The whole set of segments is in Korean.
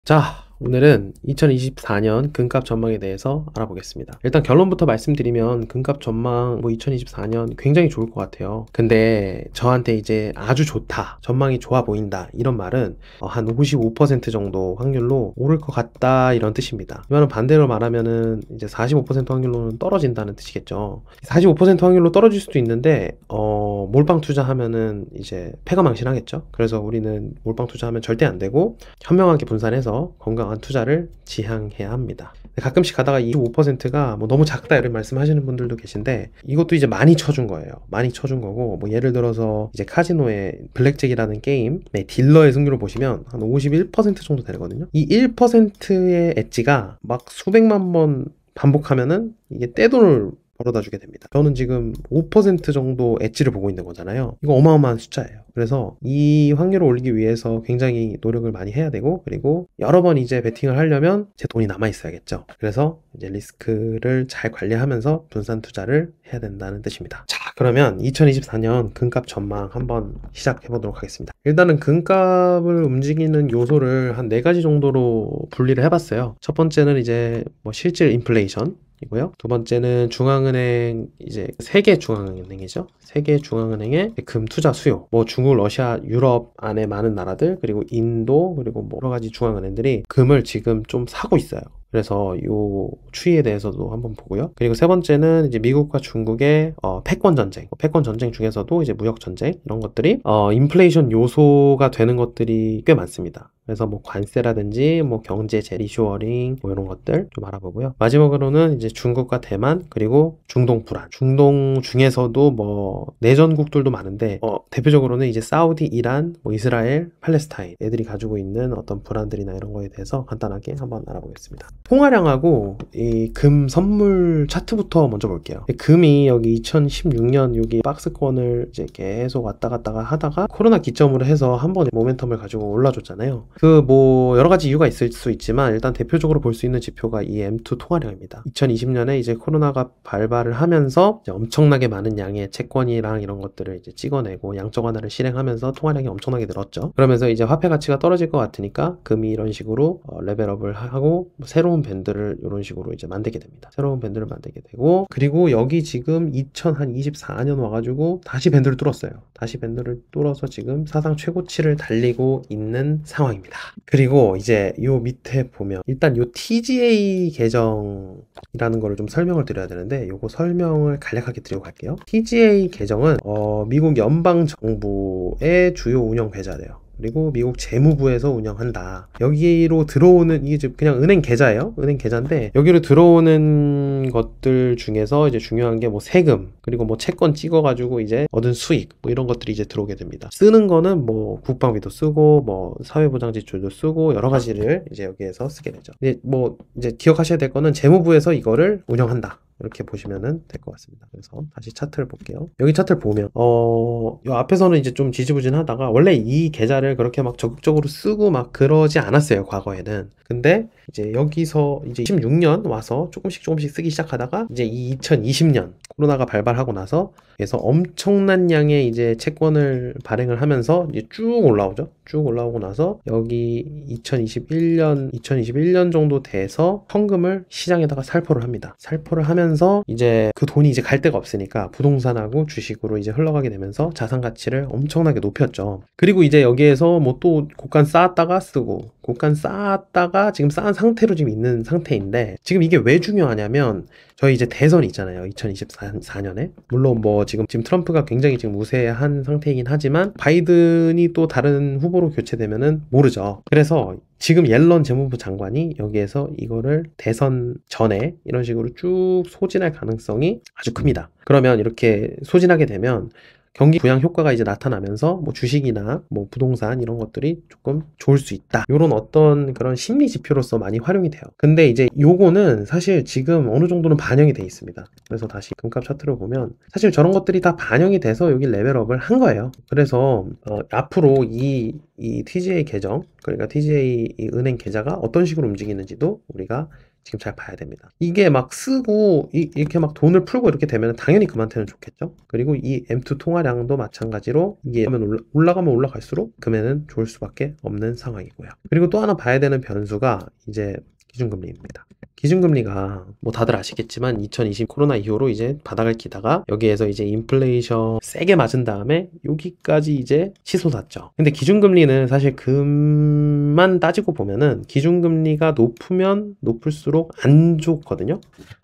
자, 오늘은 2024년 금값 전망에 대해서 알아보겠습니다. 일단 결론부터 말씀드리면 금값 전망 2024년 굉장히 좋을 것 같아요. 근데 저한테 이제 아주 좋다, 전망이 좋아 보인다 이런 말은 한 55% 정도 확률로 오를 것 같다 이런 뜻입니다. 이거는 반대로 말하면은 이제 45% 확률로는 떨어진다는 뜻이겠죠. 45% 확률로 떨어질 수도 있는데 몰빵 투자하면은 이제 패가망신하겠죠. 그래서 우리는 몰빵 투자하면 절대 안 되고 현명하게 분산해서 건강한 투자를 지향해야 합니다. 가끔씩 가다가 25%가 너무 작다 이런 말씀하시는 분들도 계신데, 이것도 이제 많이 쳐준 거예요. 많이 쳐준 거고, 예를 들어서 이제 카지노의 블랙잭이라는 게임 딜러의 승률을 보시면 한 51% 정도 되거든요. 이 1%의 엣지가 막 수백만 번 반복하면은 이게 떼돈을 벌어다 주게 됩니다. 저는 지금 5% 정도 엣지를 보고 있는 거잖아요. 이거 어마어마한 숫자예요. 그래서 이 확률을 올리기 위해서 굉장히 노력을 많이 해야 되고, 그리고 여러 번 이제 베팅을 하려면 제 돈이 남아 있어야겠죠. 그래서 이제 리스크를 잘 관리하면서 분산 투자를 해야 된다는 뜻입니다. 자, 그러면 2024년 금값 전망 한번 시작해 보도록 하겠습니다. 일단은 금값을 움직이는 요소를 한 4가지 정도로 분리를 해봤어요. 첫 번째는 이제 실질 인플레이션 이고요. 두 번째는 중앙은행, 이제 세계 중앙은행이죠. 세계 중앙은행의 금 투자 수요. 중국, 러시아, 유럽 안에 많은 나라들, 그리고 인도, 그리고 여러 가지 중앙은행들이 금을 지금 좀 사고 있어요. 그래서 요 추이에 대해서도 한번 보고요. 그리고 세 번째는 이제 미국과 중국의 패권 전쟁, 패권 전쟁 중에서도 이제 무역 전쟁 이런 것들이 인플레이션 요소가 되는 것들이 꽤 많습니다. 그래서 관세라든지 경제 재리쇼어링 이런 것들 좀 알아보고요. 마지막으로는 이제 중국과 대만, 그리고 중동 불안. 중동 중에서도 내전국들도 많은데 대표적으로는 이제 사우디, 이란, 이스라엘, 팔레스타인 애들이 가지고 있는 어떤 불안들이나 이런 거에 대해서 간단하게 한번 알아보겠습니다. 통화량하고 이 금 선물 차트부터 먼저 볼게요. 금이 여기 2016년 여기 박스권을 이제 계속 왔다 갔다가 하다가 코로나 기점으로 해서 한번 모멘텀을 가지고 올라줬잖아요. 여러 가지 이유가 있을 수 있지만 일단 대표적으로 볼 수 있는 지표가 이 M2 통화량입니다. 2020년에 이제 코로나가 발발을 하면서 이제 엄청나게 많은 양의 채권이랑 이런 것들을 이제 찍어내고 양적 완화를 실행하면서 통화량이 엄청나게 늘었죠. 그러면서 이제 화폐 가치가 떨어질 것 같으니까 금이 이런 식으로 레벨업을 하고 새로운 밴드를 이런 식으로 이제 만들게 됩니다. 새로운 밴드를 만들게 되고, 그리고 여기 지금 2024년 와가지고 다시 밴드를 뚫었어요. 다시 밴드를 뚫어서 지금 사상 최고치를 달리고 있는 상황입니다. 그리고 이제 요 밑에 보면 일단 요 TGA 계정이라는 거를 좀 설명을 드려야 되는데, 요거 설명을 간략하게 드리고 갈게요. TGA 계정은 미국 연방 정부의 주요 운영 계좌래요. 그리고 미국 재무부에서 운영한다. 여기로 들어오는, 이게 그냥 은행 계좌예요. 은행 계좌인데 여기로 들어오는 것들 중에서 이제 중요한 게 세금, 그리고 채권 찍어가지고 이제 얻은 수익 이런 것들이 이제 들어오게 됩니다. 쓰는 거는 국방비도 쓰고 사회보장지출도 쓰고 여러 가지를 이제 여기에서 쓰게 되죠. 근데 이제 기억하셔야 될 거는 재무부에서 이거를 운영한다, 이렇게 보시면 될 것 같습니다. 그래서 다시 차트를 볼게요. 여기 차트를 보면 요 앞에서는 이제 좀 지지부진하다가 원래 이 계좌를 그렇게 적극적으로 쓰고 그러지 않았어요, 과거에는. 근데 이제 여기서 이제 16년 와서 조금씩 쓰기 시작하다가 이제 2020년 코로나가 발발하고 나서 그래서 엄청난 양의 이제 채권을 발행을 하면서 이제 쭉 올라오죠. 쭉 올라오고 나서 여기 2021년 정도 돼서 현금을 시장에다가 살포를 합니다. 살포를 하면서 이제 그 돈이 이제 갈 데가 없으니까 부동산하고 주식으로 이제 흘러가게 되면서 자산 가치를 엄청나게 높였죠. 그리고 이제 여기에서 또 고간 쌓았다가 쓰고 고간 쌓았다가 지금 쌓은 상태로 지금 있는 상태인데, 지금 이게 왜 중요하냐면 저희 이제 대선이 있잖아요. 2024년에. 물론 지금 트럼프가 굉장히 지금 우세한 상태이긴 하지만 바이든이 또 다른 후보로 교체되면은 모르죠. 그래서 지금 옐런 재무부 장관이 여기에서 이거를 대선 전에 이런 식으로 쭉 소진할 가능성이 아주 큽니다. 그러면 이렇게 소진하게 되면 경기 부양 효과가 이제 나타나면서 주식이나 부동산 이런 것들이 조금 좋을 수 있다, 이런 어떤 그런 심리 지표로서 많이 활용이 돼요. 근데 이제 요거는 사실 지금 어느 정도는 반영이 돼 있습니다. 그래서 다시 금값 차트를 보면 사실 저런 것들이 다 반영이 돼서 여기 레벨업을 한 거예요. 그래서 앞으로 이 TGA 계정, 그러니까 TGA 이 은행 계좌가 어떤 식으로 움직이는지도 우리가 지금 잘 봐야 됩니다. 이게 막 쓰고 이렇게 막 돈을 풀고 이렇게 되면 당연히 금한테는 좋겠죠. 그리고 이 M2 통화량도 마찬가지로 이게 올라가면 올라갈수록 금에는 좋을 수밖에 없는 상황이고요. 그리고 또 하나 봐야 되는 변수가 이제 기준금리입니다. 기준금리가 뭐 다들 아시겠지만 2020 코로나 이후로 이제 바닥을 기다가 여기에서 이제 인플레이션 세게 맞은 다음에 여기까지 이제 치솟았죠. 근데 기준금리는 사실 금만 따지고 보면은 기준금리가 높으면 높을수록 안 좋거든요.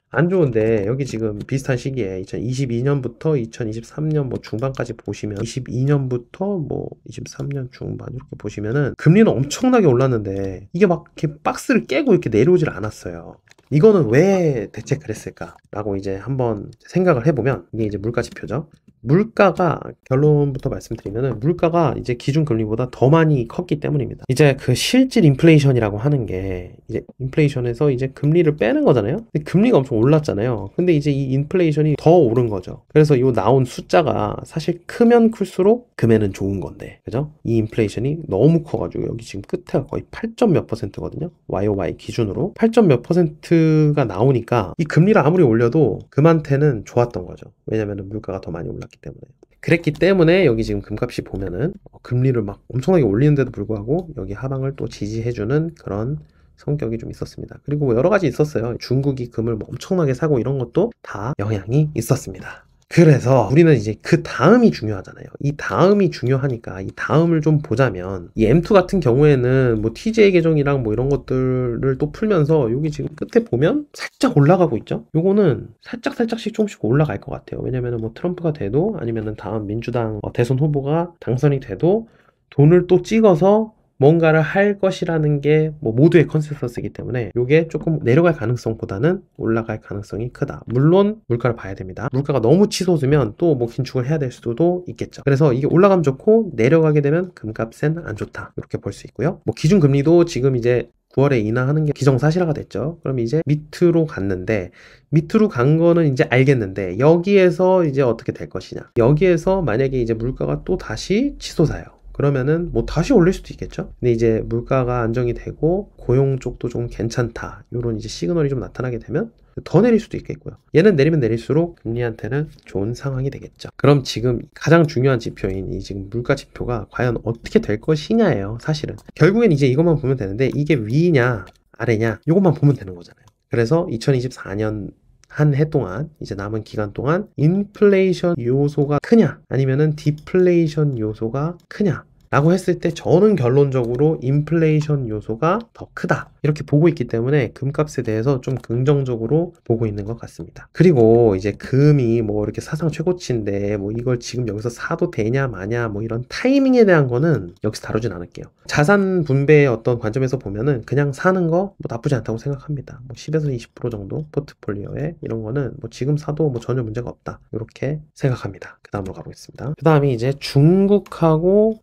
안 좋은데 여기 지금 비슷한 시기에 2022년부터 2023년 뭐 중반까지 보시면 22년부터 뭐 23년 중반 이렇게 보시면은 금리는 엄청나게 올랐는데 이게 막 이렇게 박스를 깨고 이렇게 내려오질 않았어요. 이거는 왜 대체 그랬을까라고 이제 한번 생각을 해보면 이게 이제 물가 지표죠. 물가가 결론부터 말씀드리면은 물가가 이제 기준금리보다 더 많이 컸기 때문입니다. 이제 그 실질 인플레이션이라고 하는 게 이제 인플레이션에서 이제 금리를 빼는 거잖아요. 근데 금리가 엄청 올랐잖아요. 근데 이제 이 인플레이션이 더 오른 거죠. 그래서 이 나온 숫자가 사실 크면 클수록 금에는 좋은 건데, 그죠? 이 인플레이션이 너무 커가지고 여기 지금 끝에가 거의 8점 몇 %거든요. YOY 기준으로 8점 몇 %가 나오니까 이 금리를 아무리 올려도 금한테는 좋았던 거죠. 왜냐면은 물가가 더 많이 올랐기 때문에. 그랬기 때문에 여기 지금 금값이 보면은 금리를 막 엄청나게 올리는데도 불구하고 여기 하방을 또 지지해주는 그런 성격이 좀 있었습니다. 그리고 뭐 여러 가지 있었어요. 중국이 금을 뭐 엄청나게 사고 이런 것도 다 영향이 있었습니다. 그래서 우리는 이제 그 다음이 중요하잖아요. 이 다음이 중요하니까 이 다음을 좀 보자면 이 M2 같은 경우에는 뭐 TJ 계정이랑 뭐 이런 것들을 또 풀면서 여기 지금 끝에 보면 살짝 올라가고 있죠. 요거는 살짝씩 조금씩 올라갈 것 같아요. 왜냐면은 뭐 트럼프가 돼도 아니면은 다음 민주당 대선 후보가 당선이 돼도 돈을 또 찍어서 뭔가를 할 것이라는 게 뭐 모두의 컨센서스이기 때문에 이게 조금 내려갈 가능성보다는 올라갈 가능성이 크다. 물론 물가를 봐야 됩니다. 물가가 너무 치솟으면 또 뭐 긴축을 해야 될 수도 있겠죠. 그래서 이게 올라가면 좋고 내려가게 되면 금값은 안 좋다. 이렇게 볼 수 있고요. 뭐 기준금리도 지금 이제 9월에 인하하는 게 기정사실화가 됐죠. 그럼 이제 밑으로 갔는데 밑으로 간 거는 이제 알겠는데 여기에서 이제 어떻게 될 것이냐. 여기에서 만약에 이제 물가가 또 다시 치솟아요. 그러면은 뭐 다시 올릴 수도 있겠죠. 근데 이제 물가가 안정이 되고 고용 쪽도 좀 괜찮다. 이런 이제 시그널이 좀 나타나게 되면 더 내릴 수도 있겠고요. 얘는 내리면 내릴수록 금리한테는 좋은 상황이 되겠죠. 그럼 지금 가장 중요한 지표인 이 지금 물가 지표가 과연 어떻게 될 것이냐예요. 사실은 결국엔 이제 이것만 보면 되는데 이게 위냐 아래냐 이것만 보면 되는 거잖아요. 그래서 2024년 한 해 동안 이제 남은 기간 동안 인플레이션 요소가 크냐 아니면은 디플레이션 요소가 크냐 라고 했을 때 저는 결론적으로 인플레이션 요소가 더 크다 이렇게 보고 있기 때문에 금값에 대해서 좀 긍정적으로 보고 있는 것 같습니다. 그리고 이제 금이 뭐 이렇게 사상 최고치인데 뭐 이걸 지금 여기서 사도 되냐 마냐 뭐 이런 타이밍에 대한 거는 여기서 다루진 않을게요. 자산 분배의 어떤 관점에서 보면은 그냥 사는 거 뭐 나쁘지 않다고 생각합니다. 뭐 10에서 20% 정도 포트폴리오에 이런 거는 뭐 지금 사도 뭐 전혀 문제가 없다 이렇게 생각합니다. 그 다음으로 가보겠습니다. 그 다음이 이제 중국하고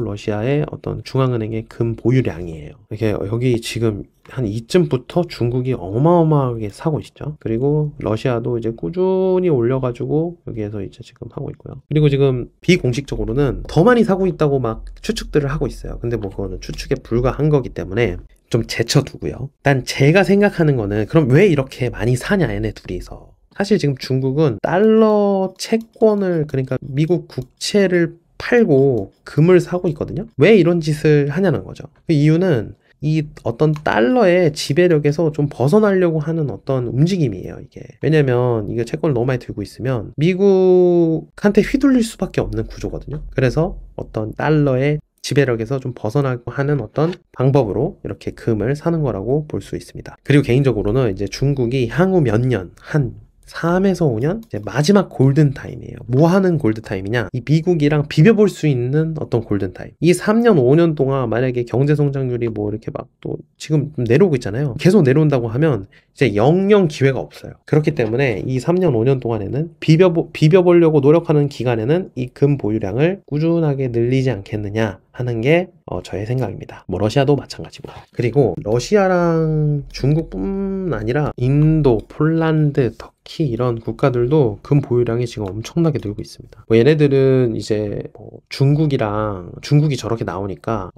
러시아의 어떤 중앙은행의 금 보유량이에요. 이렇게 여기 지금 한 이쯤부터 중국이 어마어마하게 사고 있죠. 그리고 러시아도 이제 꾸준히 올려가지고 여기에서 이제 지금 하고 있고요. 그리고 지금 비공식적으로는 더 많이 사고 있다고 막 추측들을 하고 있어요. 근데 뭐 그거는 추측에 불과한 거기 때문에 좀 제쳐두고요. 일단 제가 생각하는 거는 그럼 왜 이렇게 많이 사냐 얘네 둘이서. 사실 지금 중국은 달러 채권을 그러니까 미국 국채를 팔고 금을 사고 있거든요. 왜 이런 짓을 하냐는 거죠. 그 이유는 이 어떤 달러의 지배력에서 좀 벗어나려고 하는 어떤 움직임이에요, 이게. 왜냐면 이게 채권을 너무 많이 들고 있으면 미국한테 휘둘릴 수밖에 없는 구조거든요. 그래서 어떤 달러의 지배력에서 좀 벗어나고 하는 어떤 방법으로 이렇게 금을 사는 거라고 볼 수 있습니다. 그리고 개인적으로는 이제 중국이 향후 몇 년, 한 3에서 5년 이제 마지막 골든타임이에요. 뭐 하는 골든타임이냐? 이 미국이랑 비벼볼 수 있는 어떤 골든타임. 이 3년, 5년 동안 만약에 경제성장률이 뭐 이렇게 막 또 지금 내려오고 있잖아요. 계속 내려온다고 하면 이제 영영 기회가 없어요. 그렇기 때문에 이 3년, 5년 동안에는 비벼보려고 노력하는 기간에는 이 금 보유량을 꾸준하게 늘리지 않겠느냐 하는 게 저의 생각입니다. 뭐 러시아도 마찬가지고. 그리고 러시아랑 중국뿐만 아니라 인도, 폴란드, 터키 이런 국가들도 금 보유량이 지금 엄청나게 늘고 있습니다. 뭐 얘네들은 이제 뭐 중국이 저렇게 나오니까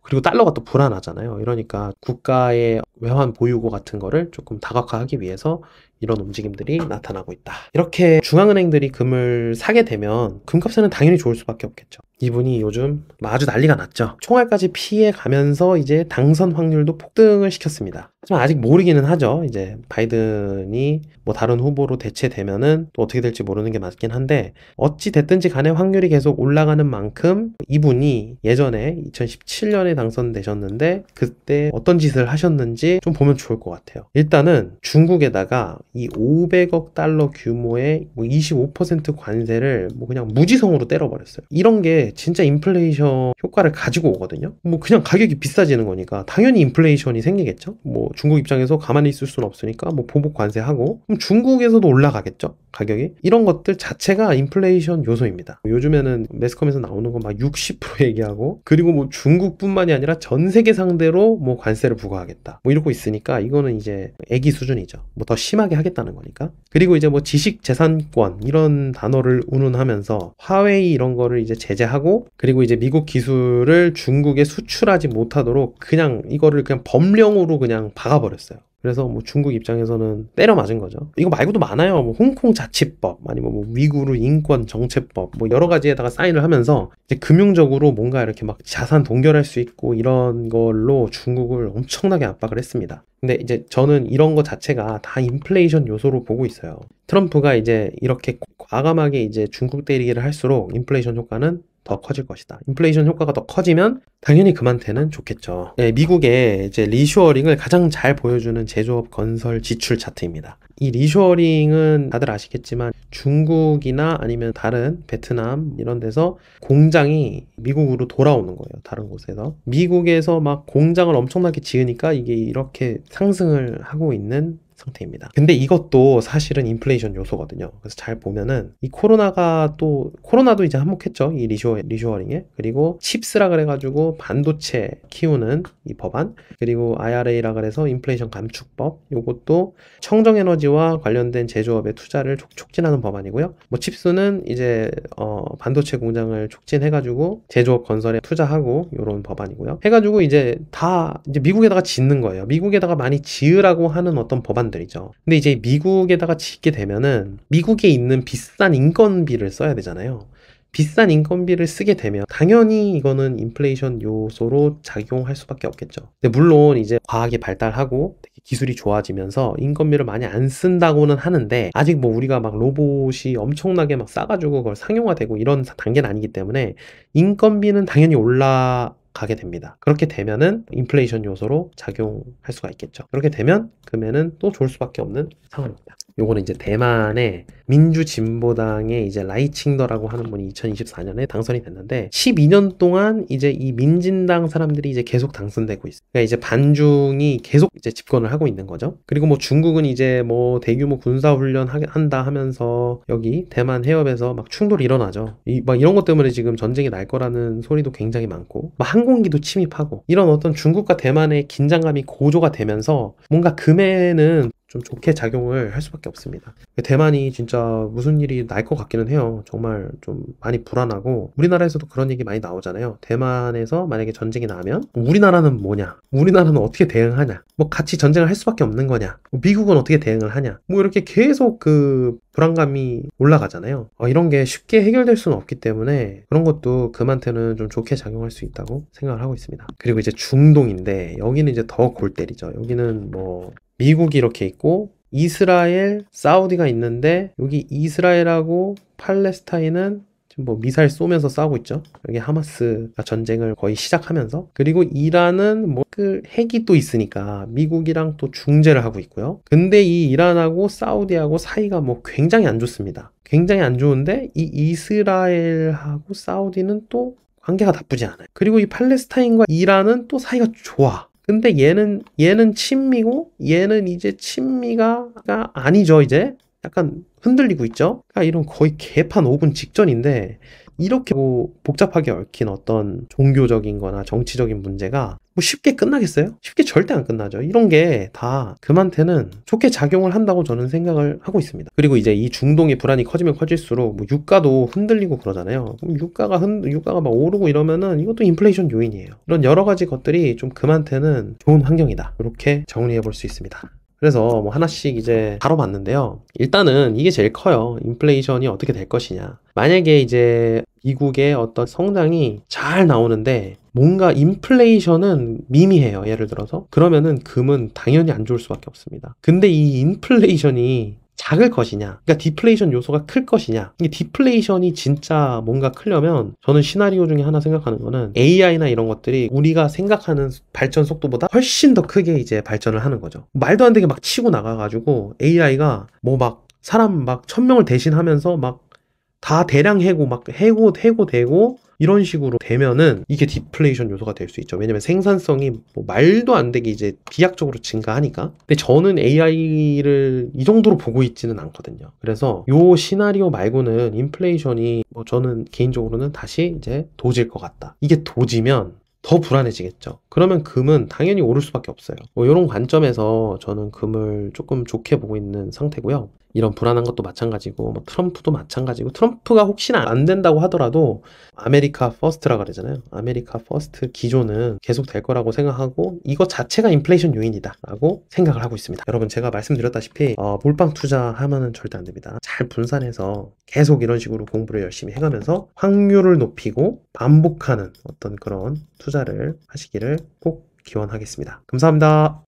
그리고 달러가 또 불안하잖아요. 이러니까 국가의 외환 보유고 같은 거를 조금 다각화하기 위해서 이런 움직임들이 나타나고 있다. 이렇게 중앙은행들이 금을 사게 되면 금값에는 당연히 좋을 수밖에 없겠죠. 이분이 요즘 아주 난리가 났죠. 총알까지 피해 가면서 이제 당선 확률도 폭등을 시켰습니다. 하지만 아직 모르기는 하죠. 이제 바이든이 뭐 다른 후보로 대체되면은 또 어떻게 될지 모르는 게 맞긴 한데, 어찌 됐든지 간에 확률이 계속 올라가는 만큼 이분이 예전에 2017년에 당선되셨는데 그때 어떤 짓을 하셨는지 좀 보면 좋을 것 같아요. 일단은 중국에다가 이 500억 달러 규모의 뭐 25% 관세를 뭐 그냥 무지성으로 때려버렸어요. 이런 게 진짜 인플레이션 효과를 가지고 오거든요. 뭐 그냥 가격이 비싸지는 거니까 당연히 인플레이션이 생기겠죠. 뭐 중국 입장에서 가만히 있을 수는 없으니까 뭐 보복 관세하고, 그럼 중국에서도 올라가겠죠, 가격이. 이런 것들 자체가 인플레이션 요소입니다. 요즘에는 매스컴에서 나오는 거 막 60% 얘기하고, 그리고 뭐 중국뿐만이 아니라 전 세계 상대로 뭐 관세를 부과하겠다 뭐 이러고 있으니까 이거는 이제 애기 수준이죠. 뭐 더 심하게 하겠다는 거니까. 그리고 이제 뭐 지식재산권 이런 단어를 운운하면서 화웨이 이런 거를 이제 제재하고, 그리고 이제 미국 기술을 중국에 수출하지 못하도록 그냥 이거를 그냥 법령으로 그냥 박아버렸어요. 그래서 뭐 중국 입장에서는 때려 맞은 거죠. 이거 말고도 많아요. 뭐 홍콩 자치법, 아니면 뭐 위구르 인권 정책법, 뭐 여러 가지에다가 사인을 하면서 이제 금융적으로 뭔가 이렇게 막 자산 동결할 수 있고 이런 걸로 중국을 엄청나게 압박을 했습니다. 근데 이제 저는 이런 거 자체가 다 인플레이션 요소로 보고 있어요. 트럼프가 이제 이렇게 과감하게 이제 중국 때리기를 할수록 인플레이션 효과는 더 커질 것이다. 인플레이션 효과가 더 커지면 당연히 그만테는 좋겠죠. 네, 미국의 이제 리쇼어링을 가장 잘 보여주는 제조업 건설 지출 차트입니다. 이 리쇼어링은 다들 아시겠지만 중국이나 아니면 다른 베트남 이런 데서 공장이 미국으로 돌아오는 거예요. 다른 곳에서. 미국에서 막 공장을 엄청나게 지으니까 이게 이렇게 상승을 하고 있는 상태입니다. 근데 이것도 사실은 인플레이션 요소거든요. 그래서 잘 보면은 이 코로나도 이제 한몫했죠. 이 리쇼어링에. 그리고 칩스라 그래가지고 반도체 키우는 이 법안, 그리고 IRA라 그래서 인플레이션 감축법, 요것도 청정에너지와 관련된 제조업의 투자를 촉진하는 법안이고요. 뭐 칩스는 이제 반도체 공장을 촉진해가지고 제조업 건설에 투자하고 요런 법안이고요. 해가지고 이제 다 이제 미국에다가 짓는 거예요. 미국에다가 많이 지으라고 하는 어떤 법안들이죠. 근데 이제 미국에다가 짓게 되면은 미국에 있는 비싼 인건비를 써야 되잖아요. 비싼 인건비를 쓰게 되면 당연히 이거는 인플레이션 요소로 작용할 수밖에 없겠죠. 근데 물론 이제 과학이 발달하고 되게 기술이 좋아지면서 인건비를 많이 안 쓴다고는 하는데, 아직 뭐 우리가 막 로봇이 엄청나게 막 싸가지고 그걸 상용화되고 이런 단계는 아니기 때문에 인건비는 당연히 올라가게 됩니다. 그렇게 되면은 인플레이션 요소로 작용할 수가 있겠죠. 그렇게 되면 금에는 또 좋을 수밖에 없는 상황입니다. 요거는 이제 대만의 민주진보당의 이제 라이칭더라고 하는 분이 2024년에 당선이 됐는데 12년 동안 이제 이 민진당 사람들이 이제 계속 당선되고 있어요. 그러니까 이제 반중이 계속 이제 집권을 하고 있는 거죠. 그리고 뭐 중국은 이제 뭐 대규모 군사훈련 한다 하면서 여기 대만 해협에서 막 충돌이 일어나죠. 막 이런 것 때문에 지금 전쟁이 날 거라는 소리도 굉장히 많고, 막 항공기도 침입하고, 이런 어떤 중국과 대만의 긴장감이 고조가 되면서 뭔가 금에는 좀 좋게 작용을 할 수밖에 없습니다. 대만이 진짜 무슨 일이 날 것 같기는 해요. 정말 좀 많이 불안하고, 우리나라에서도 그런 얘기 많이 나오잖아요. 대만에서 만약에 전쟁이 나면 우리나라는 뭐냐? 우리나라는 어떻게 대응하냐? 뭐 같이 전쟁을 할 수밖에 없는 거냐? 미국은 어떻게 대응을 하냐? 뭐 이렇게 계속 그 불안감이 올라가잖아요. 이런 게 쉽게 해결될 수는 없기 때문에 그런 것도 금한테는 좀 좋게 작용할 수 있다고 생각을 하고 있습니다. 그리고 이제 중동인데 여기는 이제 더 골 때리죠. 여기는 뭐 미국이 이렇게 있고 이스라엘, 사우디가 있는데, 여기 이스라엘하고 팔레스타인은 지금 뭐 미사일 쏘면서 싸우고 있죠. 여기 하마스가 전쟁을 거의 시작하면서, 그리고 이란은 뭐 그 핵이 또 있으니까 미국이랑 또 중재를 하고 있고요. 근데 이 이란하고 사우디하고 사이가 뭐 굉장히 안 좋습니다. 굉장히 안 좋은데 이 이스라엘하고 사우디는 또 관계가 나쁘지 않아요. 그리고 이 팔레스타인과 이란은 또 사이가 좋아. 근데 얘는 친미고 얘는 이제 친미가 아니죠. 이제 약간 흔들리고 있죠. 그러니까 이런 거의 개판 5분 직전인데 이렇게 뭐 복잡하게 얽힌 어떤 종교적인 거나 정치적인 문제가 뭐 쉽게 끝나겠어요? 쉽게 절대 안 끝나죠. 이런 게 다 금한테는 좋게 작용을 한다고 저는 생각을 하고 있습니다. 그리고 이제 이 중동의 불안이 커지면 커질수록 뭐 유가도 흔들리고 그러잖아요. 그럼 유가가 막 오르고 이러면은 이것도 인플레이션 요인이에요. 이런 여러 가지 것들이 좀 금한테는 좋은 환경이다. 이렇게 정리해 볼 수 있습니다. 그래서 뭐 하나씩 이제 다뤄봤는데요. 일단은 이게 제일 커요. 인플레이션이 어떻게 될 것이냐. 만약에 이제 미국의 어떤 성장이 잘 나오는데 뭔가 인플레이션은 미미해요. 예를 들어서. 그러면은 금은 당연히 안 좋을 수밖에 없습니다. 근데 이 인플레이션이 작을 것이냐, 그러니까 디플레이션 요소가 클 것이냐. 이 디플레이션이 진짜 뭔가 크려면 저는 시나리오 중에 하나 생각하는 거는 AI나 이런 것들이 우리가 생각하는 발전 속도보다 훨씬 더 크게 이제 발전을 하는 거죠. 말도 안 되게 막 치고 나가가지고 AI가 뭐 막 사람 막 1000명을 대신하면서 막 다 대량 해고 막 해고되고 이런 식으로 되면은 이게 디플레이션 요소가 될 수 있죠. 왜냐면 생산성이 뭐 말도 안 되게 이제 비약적으로 증가하니까. 근데 저는 AI를 이 정도로 보고 있지는 않거든요. 그래서 요 시나리오 말고는 인플레이션이 뭐 저는 개인적으로는 다시 이제 도질 것 같다. 이게 도지면 더 불안해지겠죠. 그러면 금은 당연히 오를 수밖에 없어요. 뭐 이런 관점에서 저는 금을 조금 좋게 보고 있는 상태고요. 이런 불안한 것도 마찬가지고 뭐 트럼프도 마찬가지고 트럼프가 혹시나 안 된다고 하더라도 아메리카 퍼스트라 그러잖아요. 아메리카 퍼스트 기조는 계속 될 거라고 생각하고 이것 자체가 인플레이션 요인이다 라고 생각을 하고 있습니다. 여러분 제가 말씀드렸다시피 몰빵 투자하면은 절대 안 됩니다. 잘 분산해서 계속 이런 식으로 공부를 열심히 해가면서 확률을 높이고 반복하는 어떤 그런 투자를 하시기를 꼭 기원하겠습니다. 감사합니다.